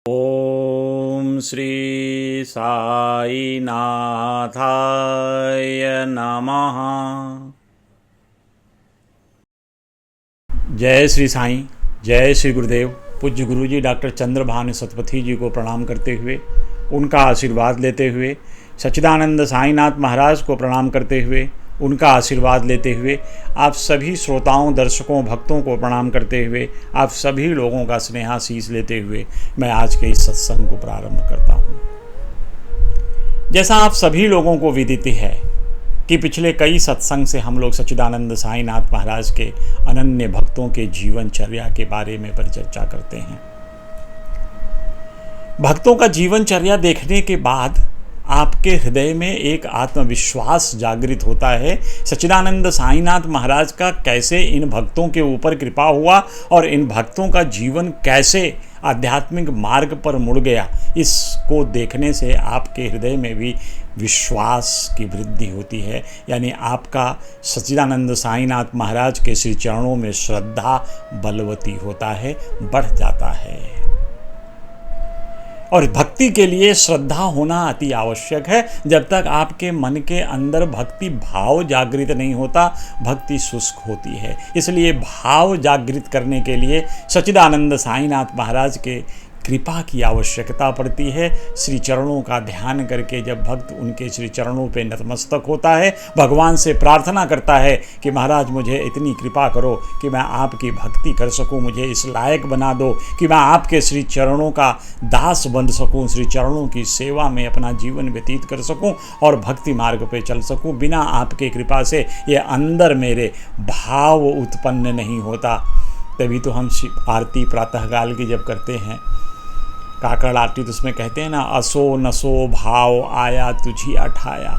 ओम श्री साई नाथाय नमः। जय श्री साईं, जय श्री गुरुदेव। पूज्य गुरुजी डॉक्टर चंद्रभानु सतपथी जी को प्रणाम करते हुए, उनका आशीर्वाद लेते हुए, सच्चिदानंद साईनाथ महाराज को प्रणाम करते हुए, उनका आशीर्वाद लेते हुए, आप सभी श्रोताओं, दर्शकों, भक्तों को प्रणाम करते हुए, आप सभी लोगों का स्नेहाशीष लेते हुए मैं आज के इस सत्संग को प्रारंभ करता हूँ। जैसा आप सभी लोगों को विदित है कि पिछले कई सत्संग से हम लोग सच्चिदानंद साईनाथ महाराज के अनन्य भक्तों के जीवनचर्या के बारे में परिचर्चा करते हैं। भक्तों का जीवनचर्या देखने के बाद आपके हृदय में एक आत्मविश्वास जागृत होता है। सच्चिदानंद साईनाथ महाराज का कैसे इन भक्तों के ऊपर कृपा हुआ और इन भक्तों का जीवन कैसे आध्यात्मिक मार्ग पर मुड़ गया, इसको देखने से आपके हृदय में भी विश्वास की वृद्धि होती है। यानी आपका सच्चिदानंद साईनाथ महाराज के श्री चरणों में श्रद्धा बलवती होता है, बढ़ जाता है। और भक्ति के लिए श्रद्धा होना अति आवश्यक है। जब तक आपके मन के अंदर भक्ति भाव जागृत नहीं होता, भक्ति शुष्क होती है। इसलिए भाव जागृत करने के लिए सच्चिदानंद साईनाथ महाराज के कृपा की आवश्यकता पड़ती है। श्री चरणों का ध्यान करके जब भक्त उनके श्री चरणों पे नतमस्तक होता है, भगवान से प्रार्थना करता है कि महाराज मुझे इतनी कृपा करो कि मैं आपकी भक्ति कर सकूं, मुझे इस लायक बना दो कि मैं आपके श्री चरणों का दास बन सकूं, श्री चरणों की सेवा में अपना जीवन व्यतीत कर सकूं और भक्ति मार्ग पे चल सकूं। बिना आपके कृपा से ये अंदर मेरे भाव उत्पन्न नहीं होता। तभी तो हम आरती प्रातःकाल की जब करते हैं, काकड़ आरती, तो उसमें कहते हैं ना, असो नसो भाव आया तुझी अठाया।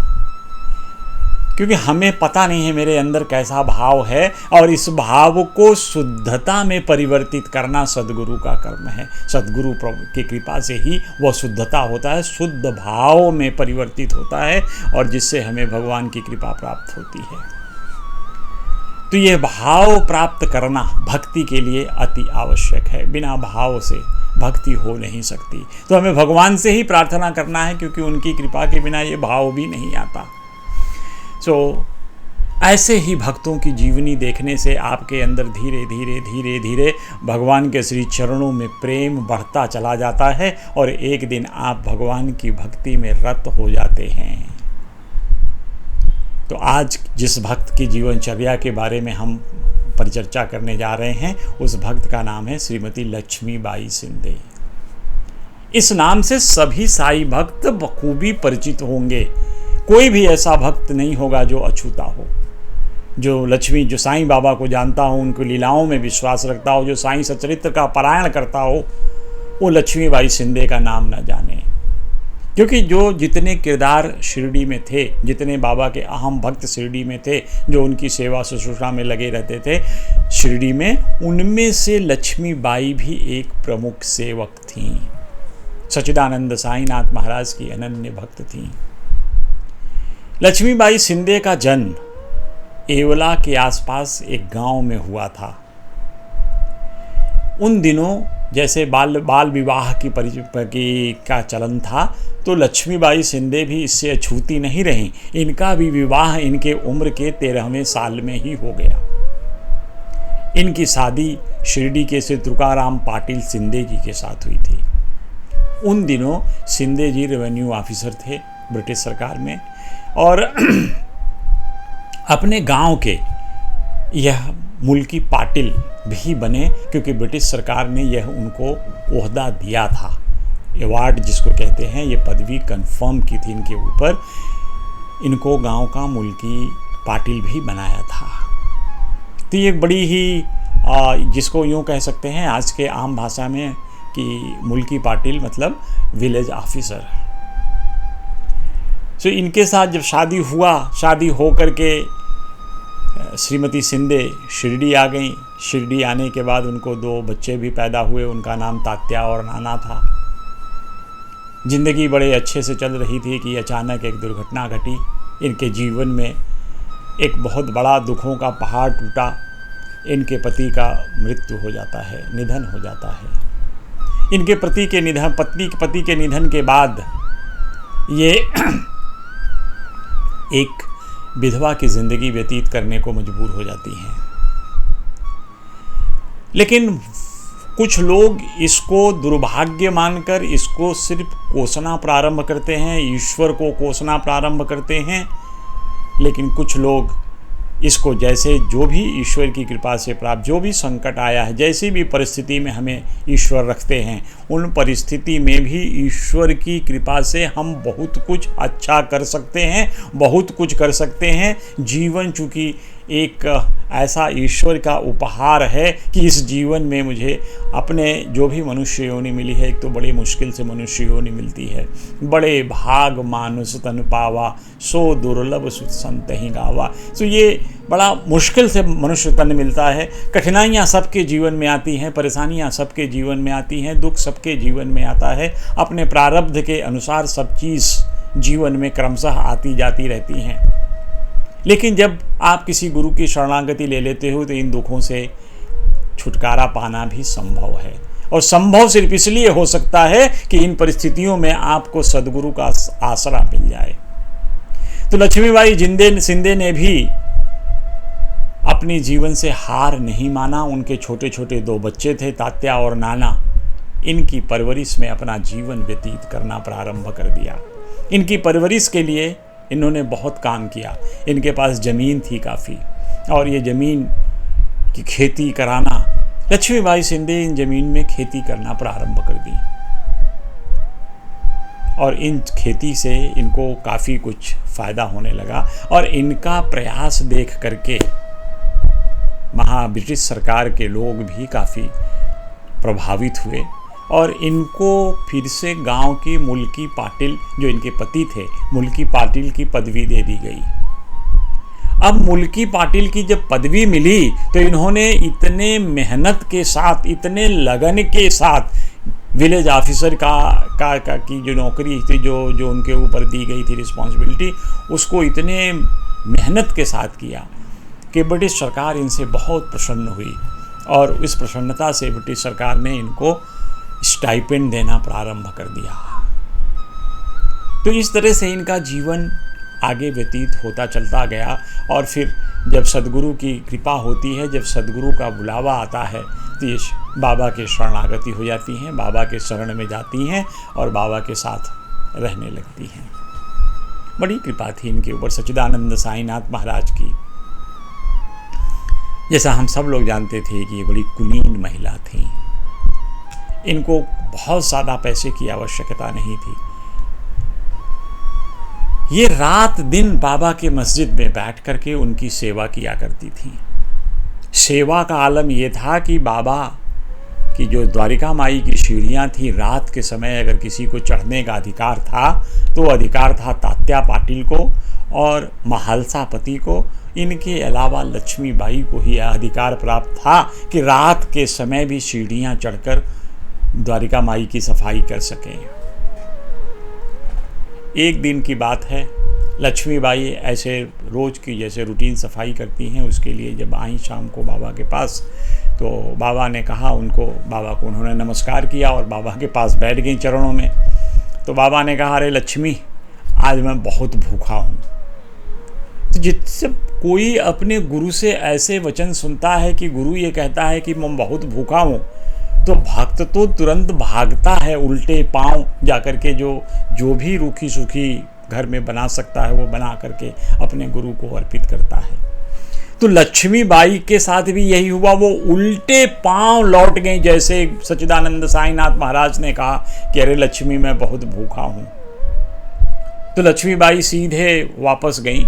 क्योंकि हमें पता नहीं है मेरे अंदर कैसा भाव है, और इस भाव को शुद्धता में परिवर्तित करना सद्गुरु का कर्म है। सद्गुरु की कृपा से ही वह शुद्धता होता है, शुद्ध भाव में परिवर्तित होता है, और जिससे हमें भगवान की कृपा प्राप्त होती है। तो यह भाव प्राप्त करना भक्ति के लिए अति आवश्यक है। बिना भाव से भक्ति हो नहीं सकती। तो हमें भगवान से ही प्रार्थना करना है, क्योंकि उनकी कृपा के बिना ये भाव भी नहीं आता। ऐसे ही भक्तों की जीवनी देखने से आपके अंदर धीरे धीरे धीरे धीरे भगवान के श्री चरणों में प्रेम बढ़ता चला जाता है, और एक दिन आप भगवान की भक्ति में रत हो जाते हैं। तो आज जिस भक्त की जीवनचर्या के बारे में हम परिचर्चा करने जा रहे हैं, उस भक्त का नाम है श्रीमती लक्ष्मीबाई सिंधे। इस नाम से सभी साई भक्त बखूबी परिचित होंगे। कोई भी ऐसा भक्त नहीं होगा जो अछूता हो, जो साईं बाबा को जानता हो, उनकी लीलाओं में विश्वास रखता हो, जो साईं सचरित्र का पारायण करता हो, वो लक्ष्मीबाई सिंधे का नाम न जाने। क्योंकि जितने किरदार शिरडी में थे, जितने बाबा के अहम भक्त शिरडी में थे, जो उनकी सेवा शुश्रूषा में लगे रहते थे शिरडी में, उनमें से लक्ष्मीबाई भी एक प्रमुख सेवक थीं। सच्चिदानंद साईनाथ महाराज की अनन्य भक्त थीं। लक्ष्मीबाई सिंधे का जन्म एवला के आसपास एक गांव में हुआ था। उन दिनों जैसे बाल विवाह का चलन था, तो लक्ष्मीबाई सिंधे भी इससे अछूती नहीं रहीं। इनका भी विवाह इनके उम्र के 13वें साल में ही हो गया। इनकी शादी शिरडी के श्री तुकाराम पाटिल सिंधे जी के साथ हुई थी। उन दिनों सिंधे जी रेवेन्यू ऑफिसर थे ब्रिटिश सरकार में, और अपने गांव के यह मुल्की पाटिल भी बने, क्योंकि ब्रिटिश सरकार ने यह उनको ओहदा दिया था। अवार्ड जिसको कहते हैं, ये पदवी कंफर्म की थी इनके ऊपर। इनको गांव का मुल्की पाटिल भी बनाया था। तो ये बड़ी ही जिसको यूँ कह सकते हैं आज के आम भाषा में कि मुल्की पाटिल मतलब विलेज ऑफिसर। तो इनके साथ जब शादी हुआ, शादी हो करके श्रीमती सिंधे शिरडी आ गई। शिरडी आने के बाद उनको 2 बच्चे भी पैदा हुए। उनका नाम तात्या और नाना था। जिंदगी बड़े अच्छे से चल रही थी कि अचानक एक दुर्घटना घटी। इनके जीवन में एक बहुत बड़ा दुखों का पहाड़ टूटा। इनके पति का मृत्यु हो जाता है, निधन हो जाता है। इनके पति के निधन के बाद ये एक विधवा की जिंदगी व्यतीत करने को मजबूर हो जाती हैं। लेकिन कुछ लोग इसको दुर्भाग्य मानकर इसको सिर्फ कोसना प्रारंभ करते हैं, ईश्वर को कोसना प्रारंभ करते हैं। लेकिन कुछ लोग इसको जैसे जो भी ईश्वर की कृपा से प्राप्त जो भी संकट आया है, जैसी भी परिस्थिति में हमें ईश्वर रखते हैं, उन परिस्थिति में भी ईश्वर की कृपा से हम बहुत कुछ अच्छा कर सकते हैं, बहुत कुछ कर सकते हैं। जीवन चूँकि एक ऐसा ईश्वर का उपहार है कि इस जीवन में मुझे अपने जो भी मनुष्य योनि मिली है, एक तो बड़ी मुश्किल से मनुष्य योनि मिलती है, बड़े भाग मानुष तन पावा, सो दुर्लभ सुत संत ही गावा। तो ये बड़ा मुश्किल से मनुष्य तन मिलता है। कठिनाइयाँ सबके जीवन में आती हैं, परेशानियाँ सबके जीवन में आती हैं, दुख सबके जीवन में आता है। अपने प्रारब्ध के अनुसार सब चीज़ जीवन में क्रमशः आती जाती रहती हैं। लेकिन जब आप किसी गुरु की शरणागति ले लेते हो तो इन दुखों से छुटकारा पाना भी संभव है। और संभव सिर्फ इसलिए हो सकता है कि इन परिस्थितियों में आपको सद्गुरु का आसरा मिल जाए। तो लक्ष्मीबाई शिंदे ने भी अपने जीवन से हार नहीं माना। उनके छोटे छोटे 2 बच्चे थे, तात्या और नाना। इनकी परवरिश में अपना जीवन व्यतीत करना प्रारंभ कर दिया। इनकी परवरिश के लिए इन्होंने बहुत काम किया। इनके पास ज़मीन थी काफ़ी, और ये ज़मीन की खेती कराना, लक्ष्मीबाई शिंदे इन ज़मीन में खेती करना प्रारंभ कर दी। और इन खेती से इनको काफ़ी कुछ फ़ायदा होने लगा। और इनका प्रयास देख करके ब्रिटिश सरकार के लोग भी काफ़ी प्रभावित हुए और इनको फिर से गांव की मुल्की पाटिल, जो इनके पति थे, मुल्की पाटिल की पदवी दे दी गई। अब मुल्की पाटिल की जब पदवी मिली तो इन्होंने इतने मेहनत के साथ, इतने लगन के साथ विलेज ऑफिसर की जो नौकरी थी, जो उनके ऊपर दी गई थी रिस्पॉन्सिबिलिटी, उसको इतने मेहनत के साथ किया कि ब्रिटिश सरकार इनसे बहुत प्रसन्न हुई। और इस प्रसन्नता से ब्रिटिश सरकार ने इनको स्टाइपेंड देना प्रारंभ कर दिया। तो इस तरह से इनका जीवन आगे व्यतीत होता चलता गया। और फिर जब सद्गुरु की कृपा होती है, जब सद्गुरु का बुलावा आता है, तो ये बाबा के शरणागति हो जाती हैं, बाबा के शरण में जाती हैं और बाबा के साथ रहने लगती हैं। बड़ी कृपा थी इनके ऊपर सच्चिदानंद साईनाथ महाराज की। जैसा हम सब लोग जानते थे कि ये बड़ी कुलीन महिला थी, इनको बहुत ज़्यादा पैसे की आवश्यकता नहीं थी। ये रात दिन बाबा के मस्जिद में बैठ करके उनकी सेवा किया करती थी। सेवा का आलम ये था कि बाबा की जो द्वारिका माई की सीढ़ियाँ थी, रात के समय अगर किसी को चढ़ने का अधिकार था तो अधिकार था तात्या पाटिल को और महालसापति को। इनके अलावा लक्ष्मीबाई को ही यह अधिकार प्राप्त था कि रात के समय भी सीढ़ियाँ चढ़कर द्वारिका माई की सफाई कर सकें। एक दिन की बात है, लक्ष्मीबाई ऐसे रोज़ की जैसे रूटीन सफाई करती हैं, उसके लिए जब आई शाम को बाबा के पास, तो बाबा ने कहा उनको, बाबा को उन्होंने नमस्कार किया और बाबा के पास बैठ गई चरणों में। तो बाबा ने कहा, अरे लक्ष्मी, आज मैं बहुत भूखा हूँ। तो जिससे कोई अपने गुरु से ऐसे वचन सुनता है कि गुरु ये कहता है कि मैं बहुत भूखा हूँ, तो भक्त तो तुरंत भागता है उल्टे पांव जाकर के, जो भी रूखी सूखी घर में बना सकता है वो बना करके अपने गुरु को अर्पित करता है। तो लक्ष्मीबाई के साथ भी यही हुआ, वो उल्टे पांव लौट गई। जैसे सच्चिदानंद साईनाथ महाराज ने कहा कि अरे लक्ष्मी, मैं बहुत भूखा हूँ, तो लक्ष्मीबाई सीधे वापस गई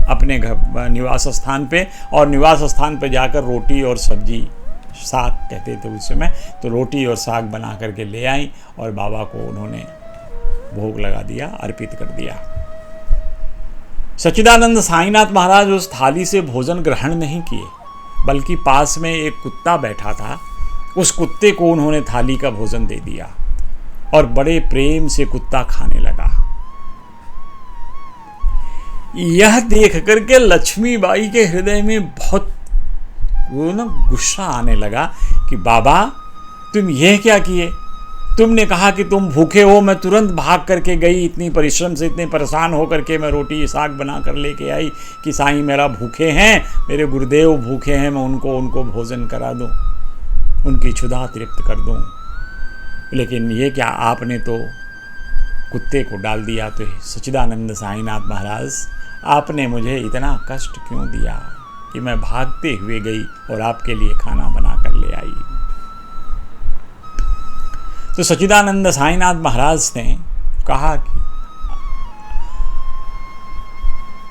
अपने घर निवास स्थान पे, और निवास स्थान पे जाकर रोटी और सब्जी, साग कहते थे उस समय, तो रोटी और साग बना करके ले आई और बाबा को उन्होंने भोग लगा दिया, अर्पित कर दिया। सच्चिदानंद साईनाथ महाराज उस थाली से भोजन ग्रहण नहीं किए, बल्कि पास में एक कुत्ता बैठा था, उस कुत्ते को उन्होंने थाली का भोजन दे दिया और बड़े प्रेम से कुत्ता खाने लगा। यह देख करके लक्ष्मीबाई के हृदय में बहुत गुस्सा आने लगा कि बाबा, तुम यह क्या किए? तुमने कहा कि तुम भूखे हो, मैं तुरंत भाग करके गई, इतनी परिश्रम से इतने परेशान हो करके मैं रोटी साग बना कर लेके आई कि साईं मेरा भूखे हैं, मेरे गुरुदेव भूखे हैं, मैं उनको भोजन करा दूं, उनकी क्षुधा तृप्त कर दूं। लेकिन ये क्या, आपने तो कुत्ते को डाल दिया। तो सच्चिदानंद साईनाथ महाराज, आपने मुझे इतना कष्ट क्यों दिया कि मैं भागते हुए गई और आपके लिए खाना बना कर ले आई। तो सच्चिदानंद साईनाथ महाराज ने कहा कि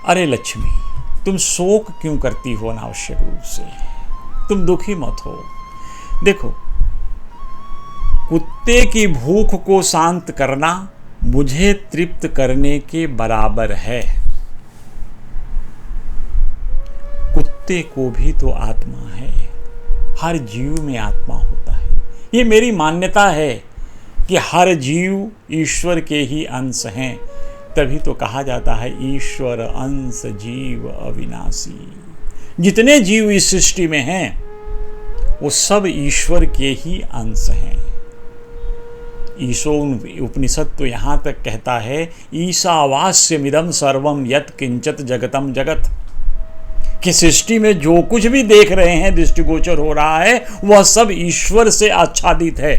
अरे लक्ष्मी, तुम शोक क्यों करती हो अनावश्यक रूप से, तुम दुखी मत हो। देखो, कुत्ते की भूख को शांत करना मुझे तृप्त करने के बराबर है। कुत्ते को भी तो आत्मा है, हर जीव में आत्मा होता है। ये मेरी मान्यता है कि हर जीव ईश्वर के ही अंश हैं, तभी तो कहा जाता है ईश्वर अंश जीव अविनाशी। जितने जीव इस सृष्टि में हैं वो सब ईश्वर के ही अंश हैं। ईशोन उपनिषद तो यहाँ तक कहता है ईशावास्यमिदं सर्वम यत् किंचित जगतम जगत, कि सृष्टि में जो कुछ भी देख रहे हैं, दृष्टिगोचर हो रहा है, वह सब ईश्वर से आच्छादित है।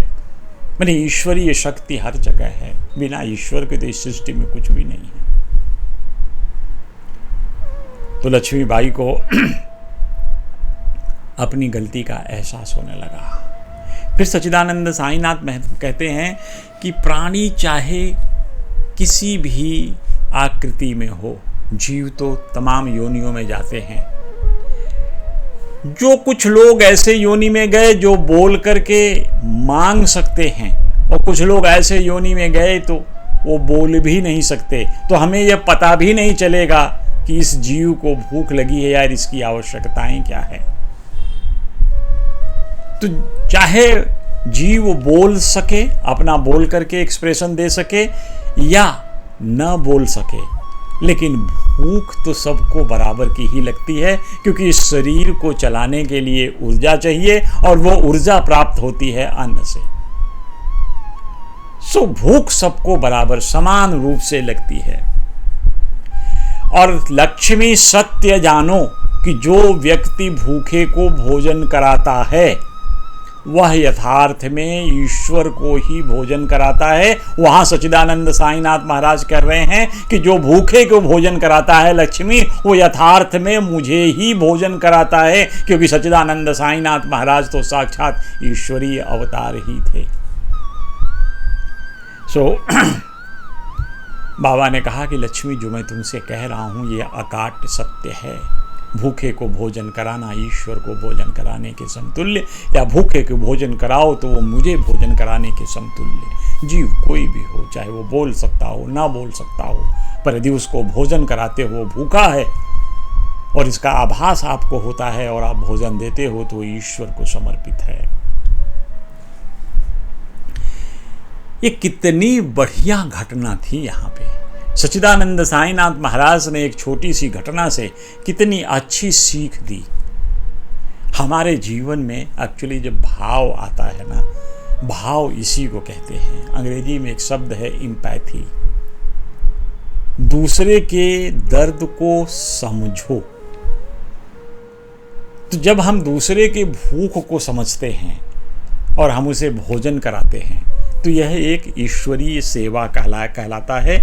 माने ईश्वरीय शक्ति हर जगह है, बिना ईश्वर के तो इस सृष्टि में कुछ भी नहीं है। तो लक्ष्मीबाई को अपनी गलती का एहसास होने लगा। फिर सच्चिदानंद साईनाथ कहते हैं कि प्राणी चाहे किसी भी आकृति में हो, जीव तो तमाम योनियों में जाते हैं। जो कुछ लोग ऐसे योनि में गए जो बोल करके मांग सकते हैं, और कुछ लोग ऐसे योनि में गए तो वो बोल भी नहीं सकते, तो हमें यह पता भी नहीं चलेगा कि इस जीव को भूख लगी है यार, इसकी आवश्यकताएं क्या है। तो चाहे जीव बोल सके, अपना बोल करके एक्सप्रेशन दे सके, या न बोल सके, लेकिन भूख तो सबको बराबर की ही लगती है, क्योंकि इस शरीर को चलाने के लिए ऊर्जा चाहिए और वो ऊर्जा प्राप्त होती है अन्न से। सो भूख सबको बराबर समान रूप से लगती है। और लक्ष्मी सत्य जानो कि जो व्यक्ति भूखे को भोजन कराता है वह यथार्थ में ईश्वर को ही भोजन कराता है। वहां सच्चिदानंद साईनाथ महाराज कह रहे हैं कि जो भूखे को भोजन कराता है लक्ष्मी, वो यथार्थ में मुझे ही भोजन कराता है, क्योंकि सच्चिदानंद साईनाथ महाराज तो साक्षात ईश्वरीय अवतार ही थे। बाबा ने कहा कि लक्ष्मी, जो मैं तुमसे कह रहा हूं ये अकाट्य सत्य है। भूखे को भोजन कराना ईश्वर को भोजन कराने के समतुल्य, या भूखे को भोजन कराओ तो वो मुझे भोजन कराने के समतुल्य। जीव कोई भी हो, चाहे वो बोल सकता हो ना बोल सकता हो, पर यदि उसको भोजन कराते हो भूखा है और इसका आभास आपको होता है और आप भोजन देते हो तो ईश्वर को समर्पित है। ये कितनी बढ़िया घटना थी। यहाँ पे सच्चिदानंद साईनाथ महाराज ने एक छोटी सी घटना से कितनी अच्छी सीख दी। हमारे जीवन में एक्चुअली जब भाव आता है ना, भाव इसी को कहते हैं, अंग्रेजी में एक शब्द है एम्पैथी। दूसरे के दर्द को समझो। तो जब हम दूसरे के भूख को समझते हैं और हम उसे भोजन कराते हैं तो यह एक ईश्वरीय सेवा कहलाता है।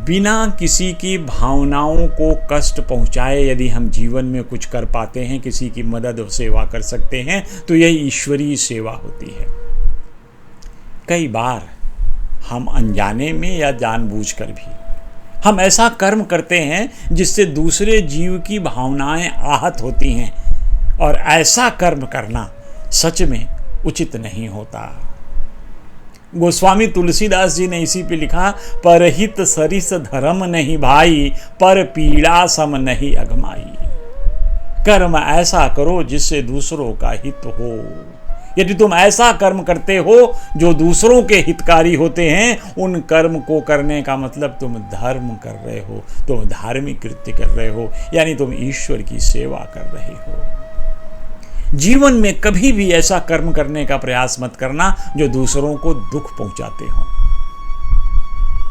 बिना किसी की भावनाओं को कष्ट पहुंचाए यदि हम जीवन में कुछ कर पाते हैं, किसी की मदद और सेवा कर सकते हैं, तो यह ईश्वरीय सेवा होती है। कई बार हम अनजाने में या जानबूझकर भी हम ऐसा कर्म करते हैं जिससे दूसरे जीव की भावनाएं आहत होती हैं, और ऐसा कर्म करना सच में उचित नहीं होता। गोस्वामी तुलसीदास जी ने इसी पे लिखा, परहित सरिस धर्म नहीं भाई, पर पीड़ा सम नहीं अगमाई। कर्म ऐसा करो जिससे दूसरों का हित हो। यदि तुम ऐसा कर्म करते हो जो दूसरों के हितकारी होते हैं, उन कर्म को करने का मतलब तुम धर्म कर रहे हो, तुम धार्मिक कृत्य कर रहे हो, यानी तुम ईश्वर की सेवा कर रहे हो। जीवन में कभी भी ऐसा कर्म करने का प्रयास मत करना जो दूसरों को दुख पहुंचाते हो।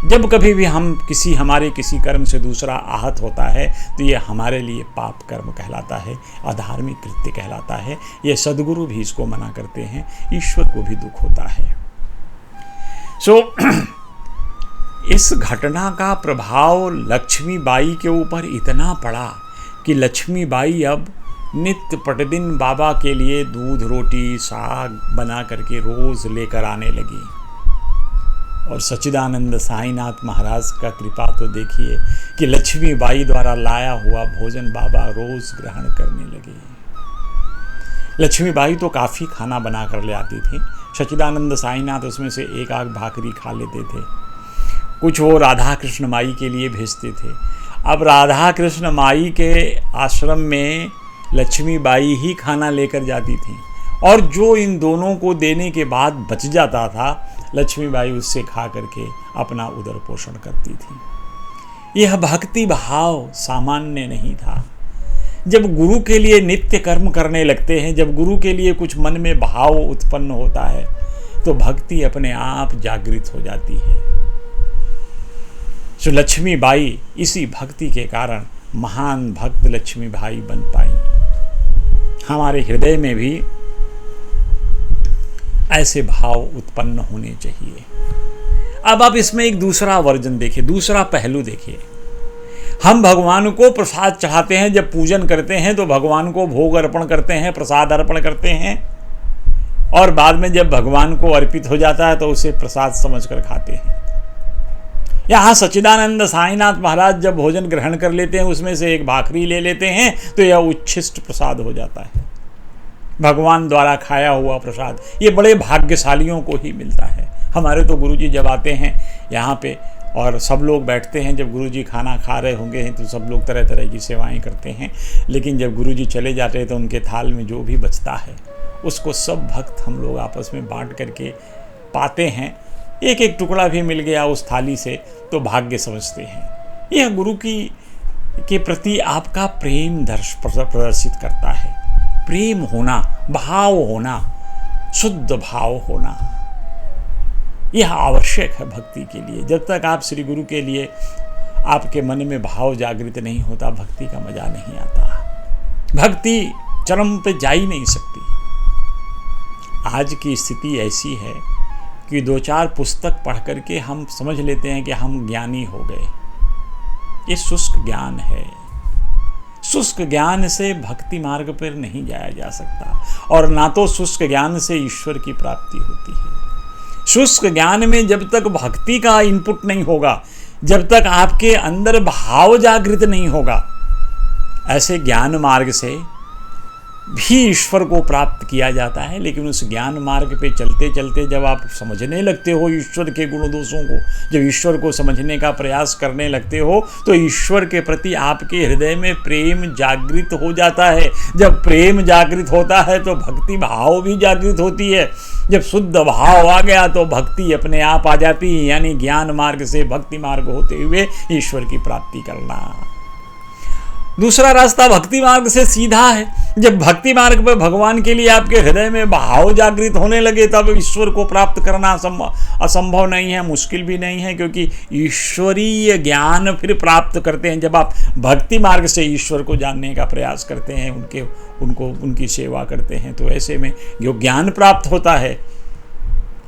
जब कभी भी हमारे किसी कर्म से दूसरा आहत होता है तो ये हमारे लिए पाप कर्म कहलाता है, अधार्मिक कृत्य कहलाता है। ये सद्गुरु भी इसको मना करते हैं, ईश्वर को भी दुख होता है। इस घटना का प्रभाव लक्ष्मीबाई के ऊपर इतना पड़ा कि लक्ष्मीबाई अब नित्य प्रतिदिन बाबा के लिए दूध रोटी साग बना करके रोज लेकर आने लगी। और सच्चिदानंद साईनाथ महाराज का कृपा तो देखिए कि लक्ष्मीबाई द्वारा लाया हुआ भोजन बाबा रोज ग्रहण करने लगे। लक्ष्मीबाई तो काफ़ी खाना बना कर ले आती थी, सच्चिदानंद साईनाथ उसमें से एक आध भाकरी खा लेते थे, कुछ वो राधा कृष्ण माई के लिए भेजते थे। अब राधा कृष्ण माई के आश्रम में लक्ष्मीबाई ही खाना लेकर जाती थी और जो इन दोनों को देने के बाद बच जाता था लक्ष्मीबाई उससे खा करके अपना उदर पोषण करती थी। यह भक्ति भाव सामान्य नहीं था। जब गुरु के लिए नित्य कर्म करने लगते हैं, जब गुरु के लिए कुछ मन में भाव उत्पन्न होता है तो भक्ति अपने आप जागृत हो जाती है। तो लक्ष्मीबाई इसी भक्ति के कारण महान भक्त लक्ष्मीबाई बन पाई। हमारे हृदय में भी ऐसे भाव उत्पन्न होने चाहिए। अब आप इसमें एक दूसरा वर्जन देखिए, दूसरा पहलू देखिए। हम भगवान को प्रसाद चढ़ाते हैं, जब पूजन करते हैं तो भगवान को भोग अर्पण करते हैं, प्रसाद अर्पण करते हैं और बाद में जब भगवान को अर्पित हो जाता है तो उसे प्रसाद समझकर खाते हैं। यहाँ सच्चिदानंद साईनाथ महाराज जब भोजन ग्रहण कर लेते हैं, उसमें से एक भाकरी ले लेते हैं तो यह उच्छिष्ट प्रसाद हो जाता है, भगवान द्वारा खाया हुआ प्रसाद। ये बड़े भाग्यशालियों को ही मिलता है। हमारे तो गुरुजी जब आते हैं यहाँ पे और सब लोग बैठते हैं, जब गुरुजी खाना खा रहे होंगे हैं तो सब लोग तरह तरह की सेवाएं करते हैं, लेकिन जब गुरुजी चले जाते हैं तो उनके थाल में जो भी बचता है उसको सब भक्त हम लोग आपस में बांट करके पाते हैं। एक एक टुकड़ा भी मिल गया उस थाली से तो भाग्य समझते हैं। यह गुरु के प्रति आपका प्रेम प्रदर्शित करता है। प्रेम होना, भाव होना, शुद्ध भाव होना, यह आवश्यक है भक्ति के लिए। जब तक आप श्री गुरु के लिए आपके मन में भाव जागृत नहीं होता, भक्ति का मजा नहीं आता। भक्ति चरम पे जा ही नहीं सकती। आज की स्थिति ऐसी है कि 2-4 पुस्तक पढ़ करके हम समझ लेते हैं कि हम ज्ञानी हो गए। ये शुष्क ज्ञान है। शुष्क ज्ञान से भक्ति मार्ग पर नहीं जाया जा सकता और ना तो शुष्क ज्ञान से ईश्वर की प्राप्ति होती है। शुष्क ज्ञान में जब तक भक्ति का इनपुट नहीं होगा, जब तक आपके अंदर भाव जागृत नहीं होगा, ऐसे ज्ञान मार्ग से भी ईश्वर को प्राप्त किया जाता है। लेकिन उस ज्ञान मार्ग पे चलते चलते जब आप समझने लगते हो ईश्वर के गुण दोषों को, जब ईश्वर को समझने का प्रयास करने लगते हो तो ईश्वर के प्रति आपके हृदय में प्रेम जागृत हो जाता है। जब प्रेम जागृत होता है तो भक्ति भाव भी जागृत होती है। जब शुद्ध भाव आ गया तो भक्ति अपने आप आ जाती है। यानी ज्ञान मार्ग से भक्ति मार्ग होते हुए ईश्वर की प्राप्ति करना। दूसरा रास्ता भक्ति मार्ग से सीधा है। जब भक्ति मार्ग पर भगवान के लिए आपके हृदय में भाव जागृत होने लगे तब ईश्वर को प्राप्त करना असंभव नहीं है, मुश्किल भी नहीं है, क्योंकि ईश्वरीय ज्ञान फिर प्राप्त करते हैं। जब आप भक्ति मार्ग से ईश्वर को जानने का प्रयास करते हैं, उनकी सेवा करते हैं, तो ऐसे में जो ज्ञान प्राप्त होता है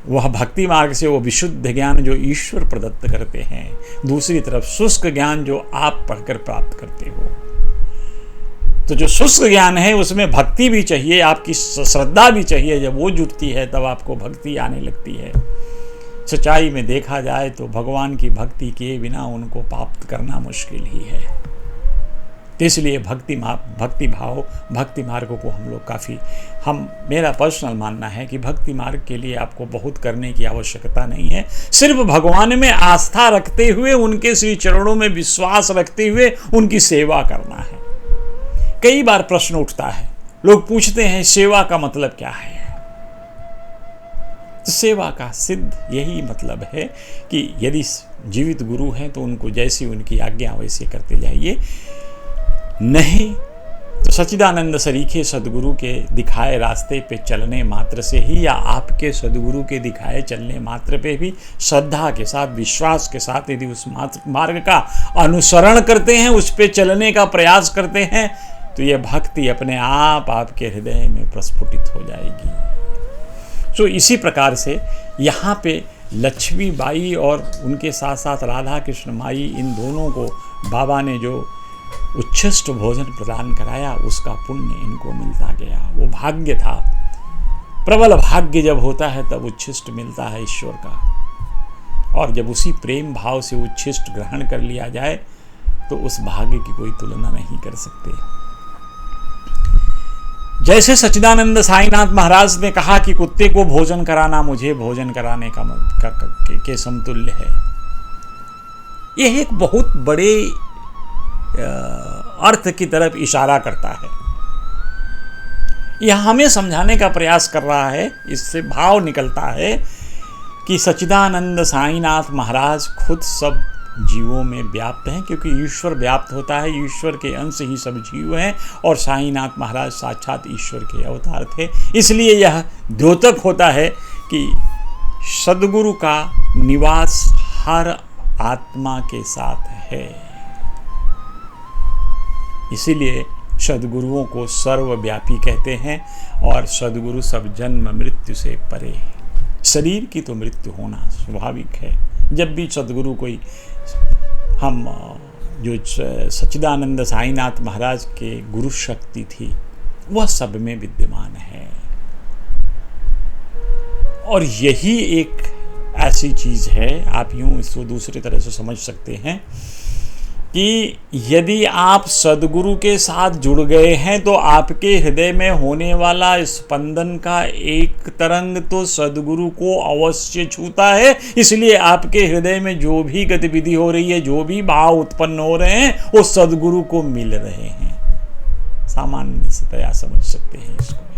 वह भक्ति मार्ग से वो विशुद्ध ज्ञान जो ईश्वर प्रदत्त करते हैं। दूसरी तरफ शुष्क ज्ञान जो आप पढ़कर प्राप्त करते हो। तो जो शुष्क ज्ञान है उसमें भक्ति भी चाहिए, आपकी श्रद्धा भी चाहिए। जब वो जुटती है तब आपको भक्ति आने लगती है। सच्चाई में देखा जाए तो भगवान की भक्ति किए बिना उनको प्राप्त करना मुश्किल ही है। तो इसलिए भक्ति भाव भक्ति मार्ग को हम लोग मेरा पर्सनल मानना है कि भक्ति मार्ग के लिए आपको बहुत करने की आवश्यकता नहीं है। सिर्फ भगवान में आस्था रखते हुए, उनके श्री चरणों में विश्वास रखते हुए उनकी सेवा करना है। कई बार प्रश्न उठता है, लोग पूछते हैं सेवा का मतलब क्या है। तो सेवा का सिद्ध यही मतलब है कि यदि जीवित गुरु हैं तो उनको जैसी उनकी आज्ञा वैसे करते जाइए। नहीं तो सच्चिदानंद सरीखे सदगुरु के दिखाए रास्ते पे चलने मात्र से ही, या आपके सदगुरु के दिखाए चलने मात्र पे भी श्रद्धा के साथ, विश्वास के साथ यदि उस मार्ग का अनुसरण करते हैं, उस पे चलने का प्रयास करते हैं, तो यह भक्ति अपने आप आपके हृदय में प्रस्फुटित हो जाएगी। तो इसी प्रकार से यहाँ पे लक्ष्मी बाई और उनके साथ साथ राधा कृष्ण माई, इन दोनों को बाबा ने जो उच्छिष्ट भोजन प्रदान कराया, उसका पुण्य इनको मिलता गया। वो भाग्य था, प्रबल भाग्य जब होता है तब उच्छिष्ट मिलता है ईश्वर का, और जब उसी प्रेम भाव से उच्छिष्ट ग्रहण कर लिया जाए तो उस भाग्य की कोई तुलना नहीं कर सकते। जैसे सच्चिदानंद साईनाथ महाराज ने कहा कि कुत्ते को भोजन कराना मुझे भोजन कराने के समतुल्य है, यह एक बहुत बड़े अर्थ की तरफ इशारा करता है। यह हमें समझाने का प्रयास कर रहा है, इससे भाव निकलता है कि सच्चिदानंद साईनाथ महाराज खुद सब जीवों में व्याप्त हैं, क्योंकि ईश्वर व्याप्त होता है, ईश्वर के अंश ही सब जीव हैं, और साईनाथ महाराज साक्षात ईश्वर के अवतार थे। इसलिए यह द्योतक होता है कि सद्गुरु का निवास हर आत्मा के साथ है। इसीलिए सद्गुरुओं को सर्वव्यापी कहते हैं, और सद्गुरु सब जन्म मृत्यु से परे है। शरीर की तो मृत्यु होना स्वाभाविक है। जब भी सद्गुरु कोई, हम जो सच्चिदानंद साईनाथ महाराज के गुरु शक्ति थी वह सब में विद्यमान है, और यही एक ऐसी चीज़ है, आप यूँ इसको दूसरी तरह से समझ सकते हैं कि यदि आप सद्गुरु के साथ जुड़ गए हैं तो आपके हृदय में होने वाला स्पंदन का एक तरंग तो सद्गुरु को अवश्य छूता है। इसलिए आपके हृदय में जो भी गतिविधि हो रही है, जो भी भाव उत्पन्न हो रहे हैं, वो सद्गुरु को मिल रहे हैं। सामान्य से तया समझ सकते हैं इसको।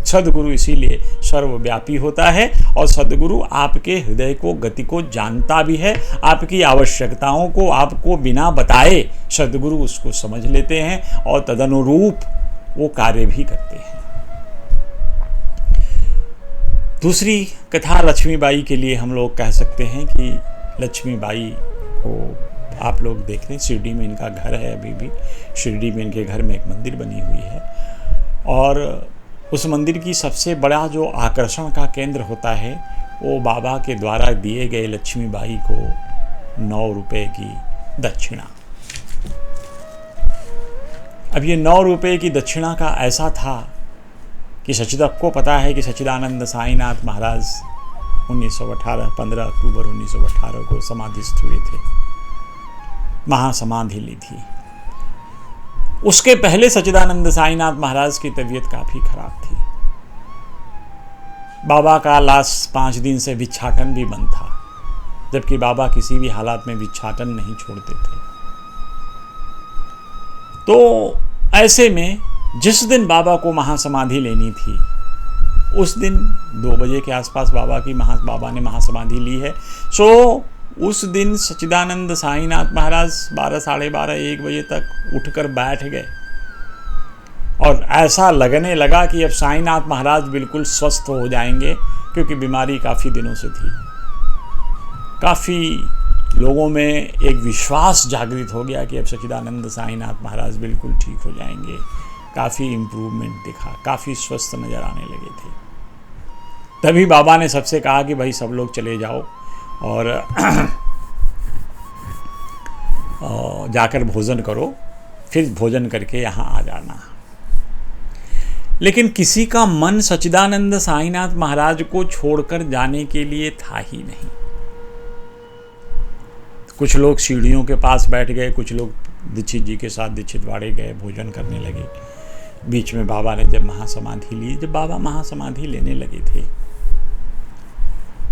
सद्गुरु इसीलिए सर्वव्यापी होता है, और सद्गुरु आपके हृदय को, गति को जानता भी है। आपकी आवश्यकताओं को आपको बिना बताए सद्गुरु उसको समझ लेते हैं, और तदनुरूप वो कार्य भी करते हैं। दूसरी कथा लक्ष्मीबाई के लिए हम लोग कह सकते हैं कि लक्ष्मीबाई को आप लोग देख रहे हैं, शिरडी में इनका घर है। अभी भी शिरडी में इनके घर में एक मंदिर बनी हुई है, और उस मंदिर की सबसे बड़ा जो आकर्षण का केंद्र होता है वो बाबा के द्वारा दिए गए लक्ष्मीबाई को 9 रुपए की दक्षिणा। अब ये 9 रुपए की दक्षिणा का ऐसा था कि सबको पता है कि सच्चिदानंद साईनाथ महाराज 15 अक्टूबर 1918 को समाधिस्थ हुए थे, महासमाधि ली थी। उसके पहले सच्चिदानंद साईनाथ महाराज की तबीयत काफ़ी खराब थी। बाबा का लास्ट 5 दिन से भिक्षाटन भी बंद था, जबकि बाबा किसी भी हालात में भिक्षाटन नहीं छोड़ते थे। तो ऐसे में जिस दिन बाबा को महासमाधि लेनी थी, उस दिन 2 बजे के आसपास बाबा ने महासमाधि ली है। सो उस दिन सच्चिदानंद साईनाथ महाराज 12, साढ़े 12, 1 बजे तक उठकर बैठ गए, और ऐसा लगने लगा कि अब साईनाथ महाराज बिल्कुल स्वस्थ हो जाएंगे, क्योंकि बीमारी काफ़ी दिनों से थी। काफ़ी लोगों में एक विश्वास जागृत हो गया कि अब सच्चिदानंद साईनाथ महाराज बिल्कुल ठीक हो जाएंगे। काफ़ी इम्प्रूवमेंट दिखा, काफ़ी स्वस्थ नज़र आने लगे थे। तभी बाबा ने सबसे कहा कि भाई सब लोग चले जाओ और जाकर भोजन करो, फिर भोजन करके यहाँ आ जाना। लेकिन किसी का मन सच्चिदानंद साईनाथ महाराज को छोड़कर जाने के लिए था ही नहीं। कुछ लोग सीढ़ियों के पास बैठ गए, कुछ लोग दीक्षित जी के साथ दीक्षित वाड़े गए, भोजन करने लगे। बीच में बाबा ने जब महासमाधि ली, जब बाबा महासमाधि लेने लगे थे,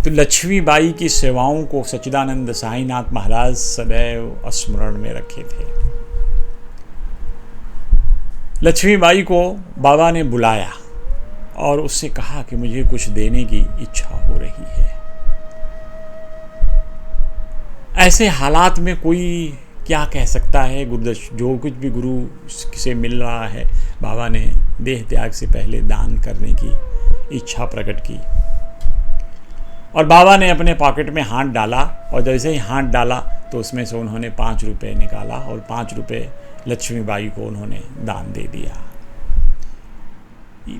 तो लक्ष्मीबाई की सेवाओं को सच्चिदानंद साईनाथ महाराज सदैव स्मरण में रखे थे। लक्ष्मीबाई को बाबा ने बुलाया और उससे कहा कि मुझे कुछ देने की इच्छा हो रही है। ऐसे हालात में कोई क्या कह सकता है जो कुछ भी गुरु से मिल रहा है, बाबा ने देह त्याग से पहले दान करने की इच्छा प्रकट की। और बाबा ने अपने पॉकेट में हाथ डाला और जैसे ही हाथ डाला तो उसमें से उन्होंने 5 रुपये निकाला और 5 रुपये लक्ष्मीबाई को उन्होंने दान दे दिया।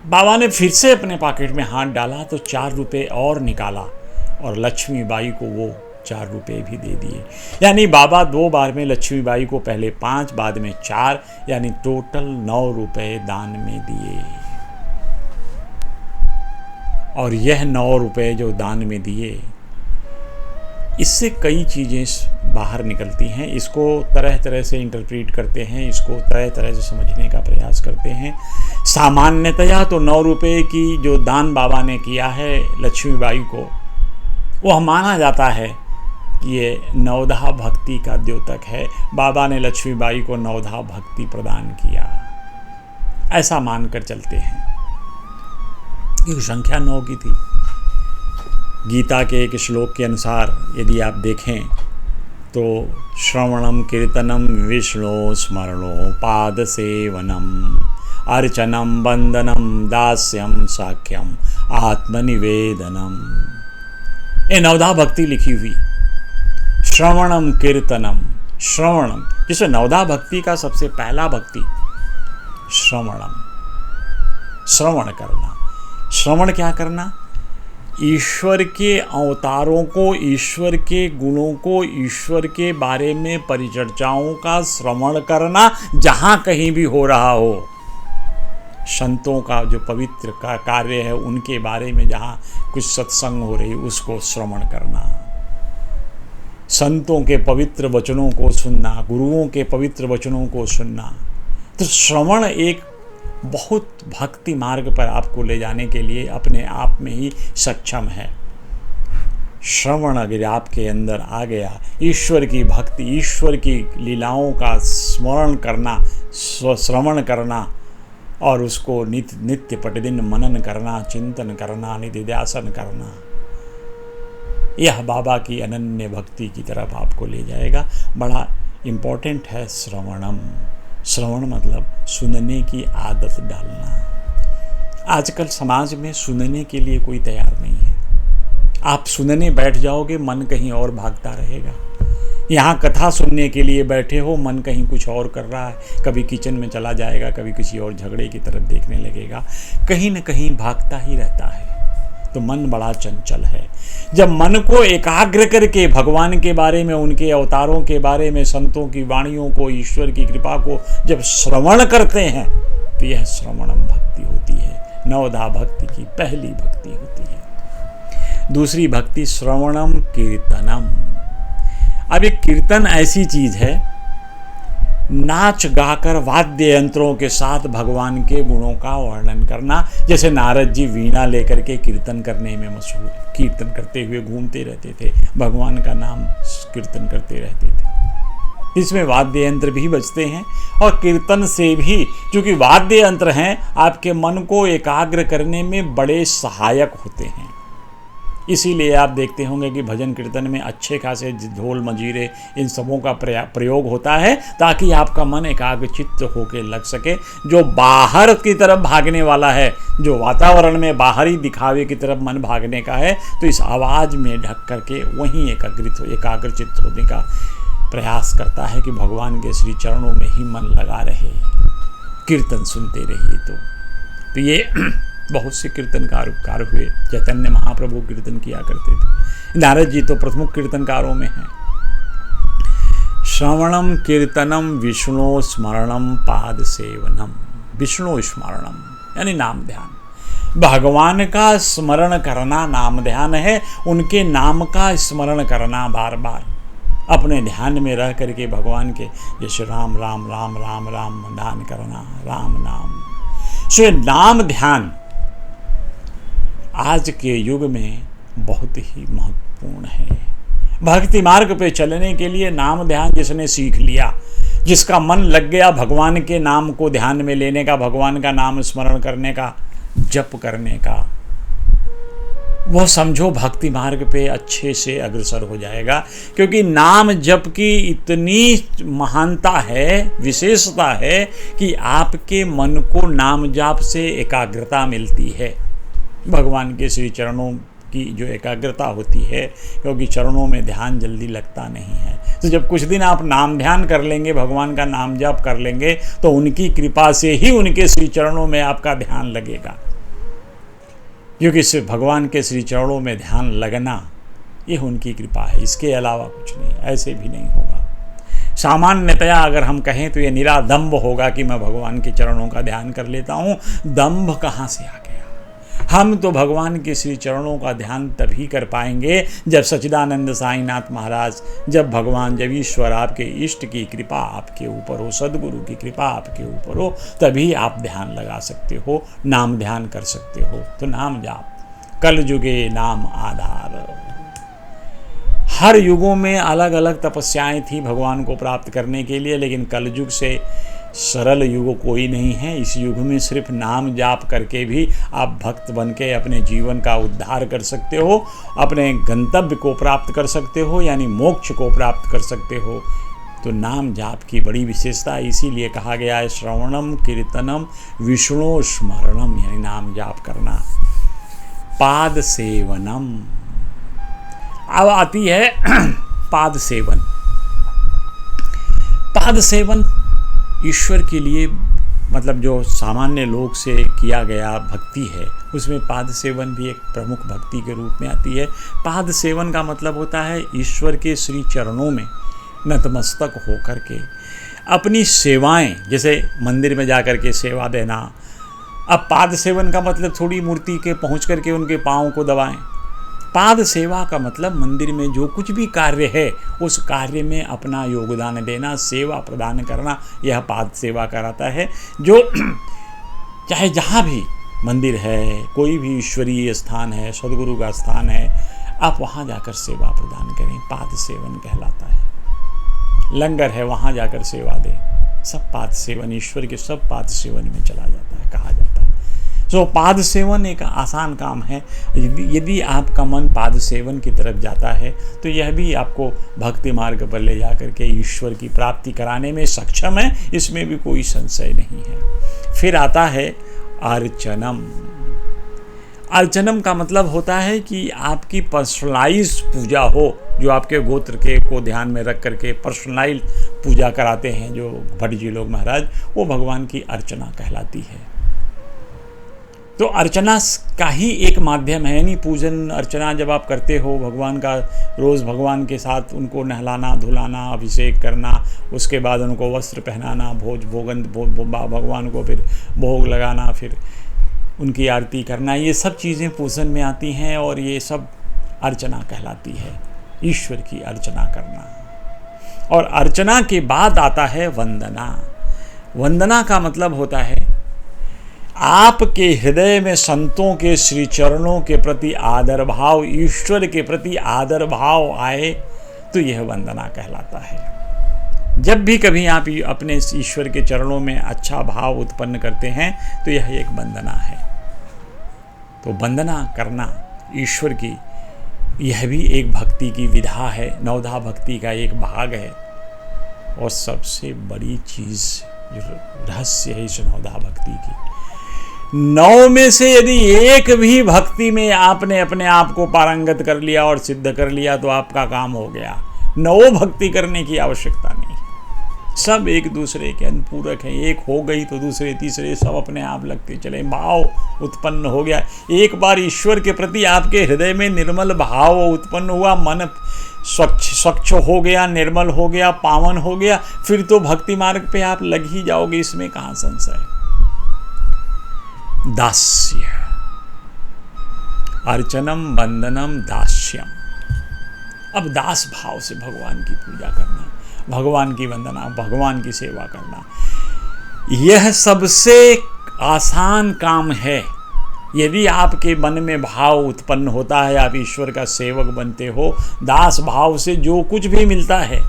बाबा ने फिर से अपने पॉकेट में हाथ डाला तो 4 रुपये और निकाला और लक्ष्मीबाई को वो 4 रुपये भी दे दिए। यानी बाबा 2 बार में लक्ष्मीबाई को पहले 5 बाद में 4 यानी टोटल 9 रुपये दान में दिए। और यह 9 रुपये जो दान में दिए, इससे कई चीज़ें बाहर निकलती हैं। इसको तरह तरह से इंटरप्रेट करते हैं, इसको तरह तरह से समझने का प्रयास करते हैं। सामान्यतया तो 9 रुपये की जो दान बाबा ने किया है लक्ष्मीबाई को, वह माना जाता है कि ये नवधा भक्ति का द्योतक है। बाबा ने लक्ष्मीबाई को नवधा भक्ति प्रदान किया, ऐसा मानकर चलते हैं। ये संख्या 9 की थी। गीता के एक श्लोक के अनुसार यदि आप देखें तो श्रवणम कीर्तनम विष्णु स्मरणो पाद सेवनम अर्चनम वंदनम दास्यम साख्यम आत्मनिवेदनम, ये नवधा भक्ति लिखी हुई। श्रवणम कीर्तनम, श्रवणम जिसमें नवधा भक्ति का सबसे पहला भक्ति श्रवणम, श्रवण करना। श्रवण क्या करना? ईश्वर के अवतारों को, ईश्वर के गुणों को, ईश्वर के बारे में परिचर्चाओं का श्रवण करना, जहाँ कहीं भी हो रहा हो। संतों का जो पवित्र का कार्य है उनके बारे में जहाँ कुछ सत्संग हो रही उसको श्रवण करना, संतों के पवित्र वचनों को सुनना, गुरुओं के पवित्र वचनों को सुनना। तो श्रवण एक बहुत भक्ति मार्ग पर आपको ले जाने के लिए अपने आप में ही सक्षम है। श्रवण अगर आपके अंदर आ गया, ईश्वर की भक्ति, ईश्वर की लीलाओं का स्मरण करना, श्रवण करना और उसको नित्य प्रतिदिन मनन करना, चिंतन करना, निधिध्यासन करना, यह बाबा की अनन्य भक्ति की तरफ आपको ले जाएगा। बड़ा इम्पोर्टेंट है श्रवणम। श्रवण मतलब सुनने की आदत डालना। आजकल समाज में सुनने के लिए कोई तैयार नहीं है। आप सुनने बैठ जाओगे, मन कहीं और भागता रहेगा। यहाँ कथा सुनने के लिए बैठे हो, मन कहीं कुछ और कर रहा है, कभी किचन में चला जाएगा, कभी किसी और झगड़े की तरफ देखने लगेगा, कहीं न कहीं भागता ही रहता है। तो मन बड़ा चंचल है। जब मन को एकाग्र करके भगवान के बारे में, उनके अवतारों के बारे में, संतों की वाणियों को, ईश्वर की कृपा को जब श्रवण करते हैं तो यह श्रवणम भक्ति होती है। नवधा भक्ति की पहली भक्ति होती है। दूसरी भक्ति श्रवणम कीर्तनम। अब एक कीर्तन ऐसी चीज है, नाच गाकर वाद्य यंत्रों के साथ भगवान के गुणों का वर्णन करना। जैसे नारद जी वीणा लेकर के कीर्तन करने में मशहूर, कीर्तन करते हुए घूमते रहते थे, भगवान का नाम कीर्तन करते रहते थे। इसमें वाद्य यंत्र भी बजते हैं और कीर्तन से भी, क्योंकि वाद्य यंत्र हैं, आपके मन को एकाग्र करने में बड़े सहायक होते हैं। इसीलिए आप देखते होंगे कि भजन कीर्तन में अच्छे खासे ढोल मंजीरे इन सबों का प्रयोग होता है ताकि आपका मन एकाग्रचित्त होकर लग सके। जो बाहर की तरफ भागने वाला है, जो वातावरण में बाहरी दिखावे की तरफ मन भागने का है, तो इस आवाज़ में ढक करके वहीं एकाग्रचित्त होने का प्रयास करता है कि भगवान के श्री चरणों में ही मन लगा रहे, कीर्तन सुनते रहिए। तो ये बहुत से कीर्तनकार हुए। चैतन्य महाप्रभु कीर्तन किया करते थे। नारद जी तो प्रमुख कीर्तनकारों में हैं। श्रवणम कीर्तनम विष्णु स्मरणम पाद सेवनम। विष्णु स्मरणम यानी नाम ध्यान। भगवान का स्मरण करना नाम ध्यान है। उनके नाम का स्मरण करना बार बार अपने ध्यान में रह करके भगवान के, जैसे राम राम राम राम राम ध्यान करना, राम नाम। सो नाम ध्यान आज के युग में बहुत ही महत्वपूर्ण है। भक्ति मार्ग पे चलने के लिए नाम ध्यान जिसने सीख लिया, जिसका मन लग गया भगवान के नाम को ध्यान में लेने का, भगवान का नाम स्मरण करने का, जप करने का, वह समझो भक्ति मार्ग पे अच्छे से अग्रसर हो जाएगा, क्योंकि नाम जप की इतनी महानता है, विशेषता है कि आपके मन को नाम जाप से एकाग्रता मिलती है। भगवान के श्री चरणों की जो एकाग्रता होती है, क्योंकि चरणों में ध्यान जल्दी लगता नहीं है, तो जब कुछ दिन आप नाम ध्यान कर लेंगे, भगवान का नाम जाप कर लेंगे, तो उनकी कृपा से ही उनके श्री चरणों में आपका ध्यान लगेगा। क्योंकि सिर्फ भगवान के श्री चरणों में ध्यान लगना ये उनकी कृपा है, इसके अलावा कुछ नहीं, ऐसे भी नहीं होगा। सामान्यतया अगर हम कहें तो ये निरा दंभ होगा कि मैं भगवान के चरणों का ध्यान कर लेता हूँ। दंभ कहाँ से आ गया? हम तो भगवान के श्री चरणों का ध्यान तभी कर पाएंगे जब सच्चिदानंद साईनाथ महाराज, जब ईश्वर आपके इष्ट की कृपा आपके ऊपर हो, सदगुरु की कृपा आपके ऊपर हो, तभी आप ध्यान लगा सकते हो, नाम ध्यान कर सकते हो। तो नाम जाप कल युगे नाम आधार। हर युगों में अलग अलग तपस्याएं थी भगवान को प्राप्त करने के लिए, लेकिन कल युग से सरल युग कोई नहीं है। इस युग में सिर्फ नाम जाप करके भी आप भक्त बन के अपने जीवन का उद्धार कर सकते हो, अपने गंतव्य को प्राप्त कर सकते हो, यानी मोक्ष को प्राप्त कर सकते हो। तो नाम जाप की बड़ी विशेषता है, इसीलिए कहा गया है श्रवणम कीर्तनम विष्णु स्मरणम, यानी नाम जाप करना। पाद सेवनम, अब आती है पाद सेवन। पाद सेवन ईश्वर के लिए, मतलब जो सामान्य लोग से किया गया भक्ति है, उसमें पाद सेवन भी एक प्रमुख भक्ति के रूप में आती है। पाद सेवन का मतलब होता है ईश्वर के श्री चरणों में नतमस्तक हो करके अपनी सेवाएं, जैसे मंदिर में जा कर के सेवा देना। अब पाद सेवन का मतलब थोड़ी मूर्ति के पहुंच करके उनके पाँव को दबाएं। पाद सेवा का मतलब मंदिर में जो कुछ भी कार्य है उस कार्य में अपना योगदान देना, सेवा प्रदान करना, यह पाद सेवा कराता है। जो चाहे जहाँ भी मंदिर है, कोई भी ईश्वरीय स्थान है, सदगुरु का स्थान है, आप वहाँ जाकर सेवा प्रदान करें, पाद सेवन कहलाता है। लंगर है, वहाँ जाकर सेवा दें, सब पाद सेवन, ईश्वर के सब पाद सेवन में चला जाता है, कहा जाता है। तो पाद सेवन एक आसान काम है। यदि आपका मन पाद सेवन की तरफ जाता है तो यह भी आपको भक्ति मार्ग पर ले जा करके ईश्वर की प्राप्ति कराने में सक्षम है, इसमें भी कोई संशय नहीं है। फिर आता है अर्चनम। अर्चनम का मतलब होता है कि आपकी पर्सनलाइज पूजा हो, जो आपके गोत्र के को ध्यान में रख करके पर्सनलाइज पूजा कराते हैं जो भट्ट जी लोग महाराज, वो भगवान की अर्चना कहलाती है। तो अर्चना का ही एक माध्यम है, यानी पूजन अर्चना जब आप करते हो भगवान का, रोज़ भगवान के साथ उनको नहलाना धुलाना, अभिषेक करना, उसके बाद उनको वस्त्र पहनाना, भगवान को फिर भोग लगाना, फिर उनकी आरती करना, ये सब चीज़ें पूजन में आती हैं और ये सब अर्चना कहलाती है, ईश्वर की अर्चना करना। और अर्चना के बाद आता है वंदना। वंदना का मतलब होता है आपके हृदय में संतों के श्री चरणों के प्रति आदर भाव, ईश्वर के प्रति आदर भाव आए तो यह वंदना कहलाता है। जब भी कभी आप अपने ईश्वर के चरणों में अच्छा भाव उत्पन्न करते हैं तो यह एक वंदना है। तो वंदना करना ईश्वर की, यह भी एक भक्ति की विधा है, नवधा भक्ति का एक भाग है। और सबसे बड़ी चीज़ जो रहस्य है इस नवधा भक्ति की, 9 में से यदि एक भी भक्ति में आपने अपने आप को पारंगत कर लिया और सिद्ध कर लिया तो आपका काम हो गया। 9 भक्ति करने की आवश्यकता नहीं, सब एक दूसरे के अनुपूरक हैं। एक हो गई तो दूसरे तीसरे सब अपने आप लगते चले, भाव उत्पन्न हो गया। एक बार ईश्वर के प्रति आपके हृदय में निर्मल भाव उत्पन्न हुआ, मन स्वच्छ हो गया, निर्मल हो गया, पावन हो गया, फिर तो भक्ति मार्ग पे आप लग ही जाओगे, इसमें कहाँ संशय। दास्य, अर्चनम वंदनम दास्यम। अब दास भाव से भगवान की पूजा करना, भगवान की वंदना, भगवान की सेवा करना, यह सबसे आसान काम है। यदि आपके मन में भाव उत्पन्न होता है, आप ईश्वर का सेवक बनते हो, दास भाव से जो कुछ भी मिलता है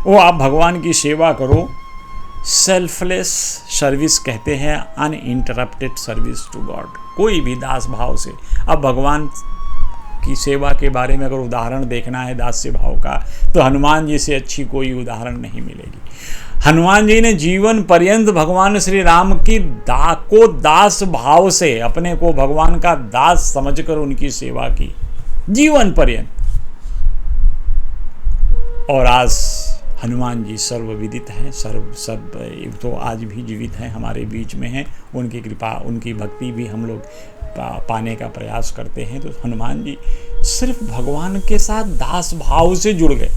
वो आप भगवान की सेवा करो। सेल्फलेस सर्विस कहते हैं, अनइंटरप्टेड सर्विस टू गॉड। कोई भी दास भाव से, अब भगवान की सेवा के बारे में अगर उदाहरण देखना है दास्य भाव का, तो हनुमान जी से अच्छी कोई उदाहरण नहीं मिलेगी। हनुमान जी ने जीवन पर्यंत भगवान श्री राम की दास भाव से, अपने को भगवान का दास समझकर उनकी सेवा की जीवन पर्यंत। और आज हनुमान जी सर्वविदित हैं, सब तो आज भी जीवित हैं, हमारे बीच में हैं। उनकी कृपा, उनकी भक्ति भी हम लोग पाने का प्रयास करते हैं। तो हनुमान जी सिर्फ भगवान के साथ दास भाव से जुड़ गए,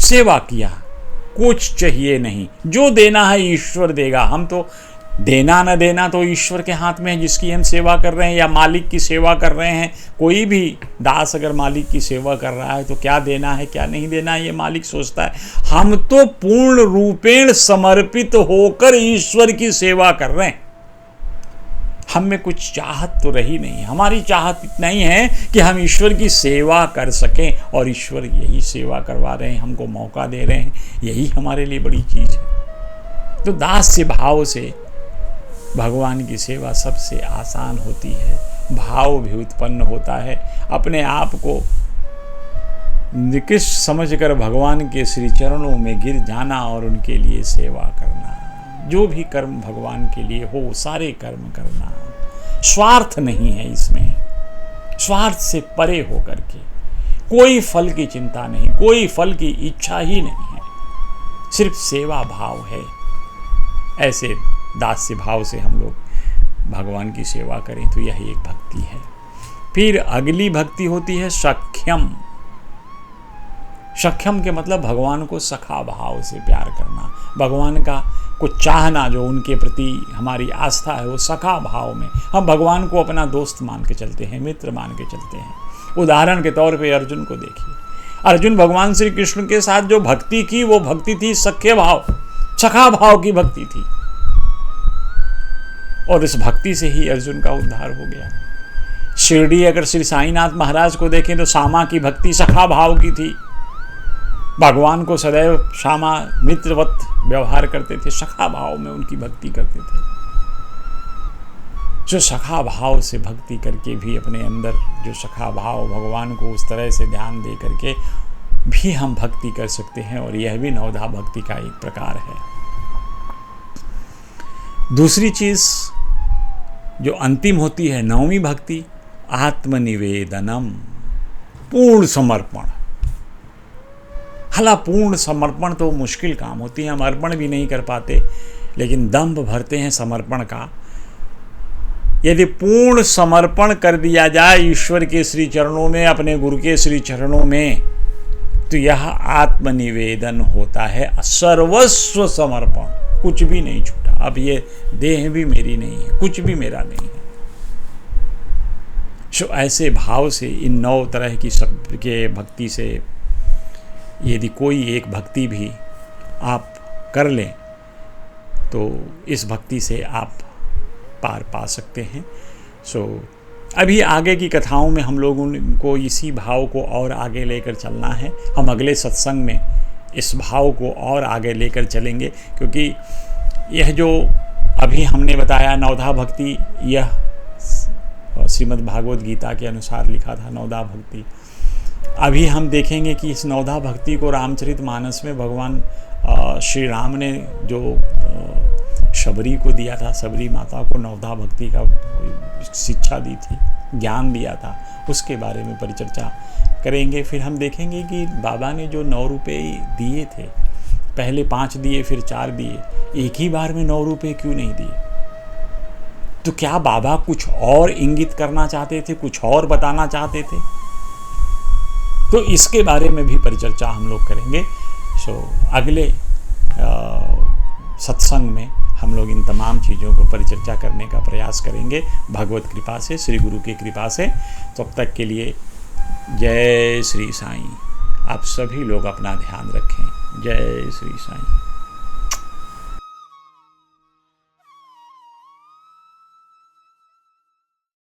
सेवा किया, कुछ चाहिए नहीं, जो देना है ईश्वर देगा। हम तो देना न देना तो ईश्वर के हाथ में है, जिसकी हम सेवा कर रहे हैं या मालिक की सेवा कर रहे हैं। कोई भी दास अगर मालिक की सेवा कर रहा है तो क्या देना है क्या नहीं देना है ये मालिक सोचता है। हम तो पूर्ण रूपेण समर्पित होकर ईश्वर की सेवा कर रहे हैं। हम में कुछ चाहत तो रही नहीं, हमारी चाहत इतना ही है कि हम ईश्वर की सेवा कर सकें, और ईश्वर यही सेवा करवा रहे हैं, हमको मौका दे रहे हैं। यही हमारे लिए बड़ी चीज़ है। तो दास्य भाव से भगवान की सेवा सबसे आसान होती है, भाव भी उत्पन्न होता है। अपने आप को निकृष्ट समझकर भगवान के श्री चरणों में गिर जाना और उनके लिए सेवा करना। जो भी कर्म भगवान के लिए हो सारे कर्म करना, स्वार्थ नहीं है इसमें, स्वार्थ से परे होकर के, कोई फल की चिंता नहीं, कोई फल की इच्छा ही नहीं है, सिर्फ सेवा भाव है। ऐसे दास्य भाव से हम लोग भगवान की सेवा करें तो यह एक भक्ति है। फिर अगली भक्ति होती है सख्यम। सख्यम के मतलब भगवान को सखा भाव से प्यार करना, भगवान का को चाहना, जो उनके प्रति हमारी आस्था है वो सखा भाव में। हम भगवान को अपना दोस्त मान के चलते हैं, मित्र मान के चलते हैं। उदाहरण के तौर पे अर्जुन को देखिए, अर्जुन भगवान श्री कृष्ण के साथ जो भक्ति की वो भक्ति थी सख्य भाव, सखा भाव की भक्ति थी, और इस भक्ति से ही अर्जुन का उद्धार हो गया। शिरडी अगर श्री साईनाथ महाराज को देखें तो श्यामा की भक्ति सखा भाव की थी, भगवान को सदैव श्यामा मित्रवत व्यवहार करते थे, सखा भाव में उनकी भक्ति करते थे। जो सखा भाव से भक्ति करके भी अपने अंदर जो सखा भाव, भगवान को उस तरह से ध्यान दे करके भी हम भक्ति कर सकते हैं, और यह भी नवधा भक्ति का एक प्रकार है। दूसरी चीज जो अंतिम होती है नवमी भक्ति, आत्मनिवेदनम, पूर्ण समर्पण। हालांकि पूर्ण समर्पण तो मुश्किल काम होती है, हम अर्पण भी नहीं कर पाते, लेकिन दंभ भरते हैं समर्पण का। यदि पूर्ण समर्पण कर दिया जाए ईश्वर के श्री चरणों में, अपने गुरु के श्री चरणों में, तो यह आत्मनिवेदन होता है, सर्वस्व समर्पण, कुछ भी नहीं छूटा। अब ये देह भी मेरी नहीं है, कुछ भी मेरा नहीं है। सो ऐसे भाव से इन 9 तरह की सब के भक्ति से यदि कोई एक भक्ति भी आप कर लें तो इस भक्ति से आप पार पा सकते हैं। सो अभी आगे की कथाओं में हम लोगों को इसी भाव को और आगे लेकर चलना है। हम अगले सत्संग में इस भाव को और आगे लेकर चलेंगे, क्योंकि यह जो अभी हमने बताया नवधा भक्ति, यह श्रीमद् भागवत गीता के अनुसार लिखा था नवधा भक्ति। अभी हम देखेंगे कि इस नवधा भक्ति को रामचरितमानस में भगवान श्री राम ने जो शबरी को दिया था, शबरी माता को नवधा भक्ति का शिक्षा दी थी, ज्ञान दिया था, उसके बारे में परिचर्चा करेंगे। फिर हम देखेंगे कि बाबा ने जो 9 रुपये दिए थे, पहले 5 दिए फिर 4 दिए, एक ही बार में 9 रुपये क्यों नहीं दिए? तो क्या बाबा कुछ और इंगित करना चाहते थे, कुछ और बताना चाहते थे? तो इसके बारे में भी परिचर्चा हम लोग करेंगे। सो अगले सत्संग में हम लोग इन तमाम चीज़ों को परिचर्चा करने का प्रयास करेंगे भगवत कृपा से, श्री गुरु की कृपा से। तब तक के लिए जय श्री साईं। आप सभी लोग अपना ध्यान रखें। जय श्री साईं।